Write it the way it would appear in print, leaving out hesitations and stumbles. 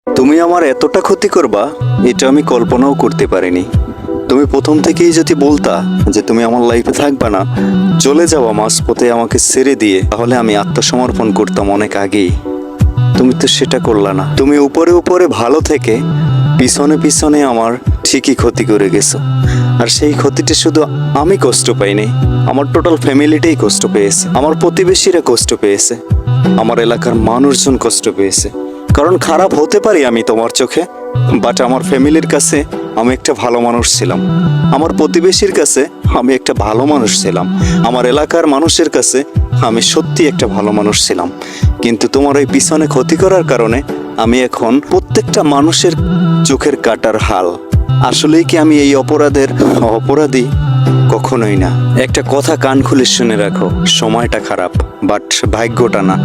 তুমি আমার এতটা ক্ষতি করবা এটা আমি কল্পনাও করতে পারিনি। তুমি প্রথম থেকেই যদি বলতা যে তুমি আমার লাইফে থাকবা না, চলে যাওয়া মাঝপথে আমাকে ছেড়ে দিয়ে, তাহলে আমি আত্মসমর্পণ করতাম অনেক আগেই। তুমি তো সেটা করলা না। তুমি উপরে উপরে ভালো থেকে পিছনে পিছনে আমার ঠিকই ক্ষতি করে গেছো। আর সেই ক্ষতিটা শুধু আমি কষ্ট পাইনি, আমার টোটাল ফ্যামিলিটাই কষ্ট পেয়েছে, আমার প্রতিবেশীরা কষ্ট পেয়েছে, আমার এলাকার মানুষজন কষ্ট পেয়েছে। কারণ খারাপ হতে পারি আমি তোমার চোখে, বাট আমার ফ্যামিলির কাছে আমি একটা ভালো মানুষ ছিলাম, আমার প্রতিবেশীর কাছে আমি একটা ভালো মানুষ ছিলাম, আমার এলাকার মানুষের কাছে আমি সত্যি একটা ভালো মানুষ ছিলাম। কিন্তু তোমার ওই পিছনে ক্ষতি করার কারণে আমি এখন প্রত্যেকটা মানুষের চোখের কাটার হাল। আসলেই কি আমি এই অপরাধের অপরাধী? কখনোই না। একটা কথা কান খুলে শুনে রাখো, সময়টা খারাপ বাট ভাগ্যটা না।